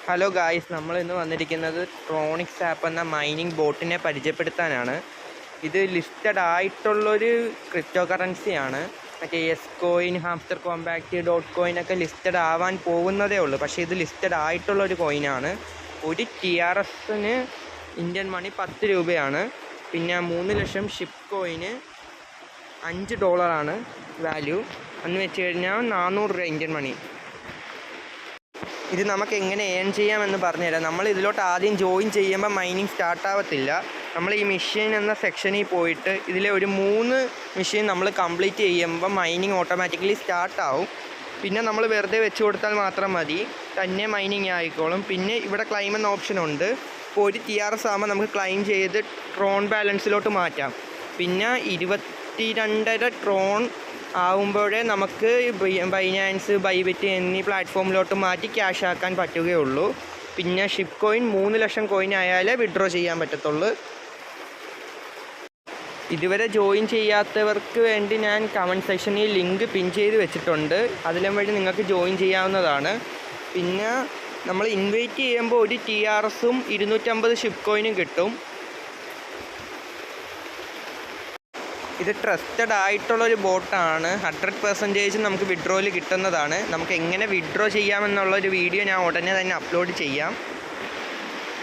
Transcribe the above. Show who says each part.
Speaker 1: Hello guys, നമ്മൾ ഇന്ന് വന്നിരിക്കുന്നത് ട്രോണിക്സ് ആപ്പ് എന്ന മൈനിങ് ബോട്ടിനെ പരിചയപ്പെടുത്താനാണ്. ഇത് ലിസ്റ്റഡ് ആയിട്ടുള്ളൊരു ക്രിപ്റ്റോ കറൻസിയാണ്. മറ്റേ S coin, hamster compact, dot coin ഒക്കെ ലിസ്റ്റഡ് ആവാൻ പോകുന്നതേ ഉള്ളൂ. പക്ഷേ ഇത് ലിസ്റ്റഡ് ആയിട്ടുള്ളൊരു കോയിനാണ്. ഒരു TRSന് ഇന്ത്യൻ മണി 10 രൂപയാണ്. പിന്നെ 3 ലക്ഷം ഷിപ്പ് കോയിന് $5 വാല്യൂ എന്ന് വെച്ച് കഴിഞ്ഞാൽ 400 രൂപ ഇന്ത്യൻ മണി. ഇത് നമുക്ക് എങ്ങനെ ഏൺ ചെയ്യാമെന്ന് പറഞ്ഞുതരാം. നമ്മൾ ഇതിലോട്ട് ആദ്യം ജോയിൻ ചെയ്യുമ്പോൾ മൈനിങ് സ്റ്റാർട്ടാവത്തില്ല. നമ്മൾ ഈ മെഷീൻ എന്ന സെക്ഷനിൽ പോയിട്ട് ഇതിലെ ഒരു 3 മെഷീൻ നമ്മൾ കംപ്ലീറ്റ് ചെയ്യുമ്പോൾ മൈനിങ് ഓട്ടോമാറ്റിക്കലി സ്റ്റാർട്ടാവും. പിന്നെ നമ്മൾ വെറുതെ വെച്ച് കൊടുത്താൽ മാത്രം മതി, തന്നെ മൈനിങ് ആയിക്കോളും. പിന്നെ ഇവിടെ ക്ലൈം എന്ന ഓപ്ഷൻ ഉണ്ട്. ഇപ്പോൾ ഒരു TRS ആകുമ്പോൾ നമുക്ക് ക്ലൈം ചെയ്ത് ട്രോൺ ബാലൻസിലോട്ട് മാറ്റാം. പിന്നെ 22.5 ട്രോൺ ആവുമ്പോഴേ നമുക്ക് ബൈനാൻസ്, ബൈബിറ്റ് എന്നീ പ്ലാറ്റ്ഫോമിലോട്ട് മാറ്റി ക്യാഷ് ആക്കാൻ പറ്റുകയുള്ളൂ. പിന്നെ ഷിപ്പ് കോയിൻ 3 ലക്ഷം കോയിൻ ആയാലേ വിഡ്രോ ചെയ്യാൻ പറ്റത്തുള്ളൂ. ഇതുവരെ ജോയിൻ ചെയ്യാത്തവർക്ക് വേണ്ടി ഞാൻ കമൻറ്റ് സെക്ഷനിൽ ലിങ്ക് പിൻ ചെയ്ത് വെച്ചിട്ടുണ്ട്. അതിലും വഴി നിങ്ങൾക്ക് ജോയിൻ ചെയ്യാവുന്നതാണ്. പിന്നെ നമ്മൾ ഇൻവൈറ്റ് ചെയ്യുമ്പോൾ ഒരു TRSും 250 ഷിപ്പ് കോയിനും കിട്ടും. ഇത് ട്രസ്റ്റഡ് ആയിട്ടുള്ളൊരു ബോട്ടാണ്. 100% നമുക്ക് വിഡ്രോയിൽ കിട്ടുന്നതാണ്. നമുക്ക് എങ്ങനെ വിഡ്രോ ചെയ്യാമെന്നുള്ളൊരു വീഡിയോ ഞാൻ ഉടനെ തന്നെ അപ്ലോഡ് ചെയ്യാം.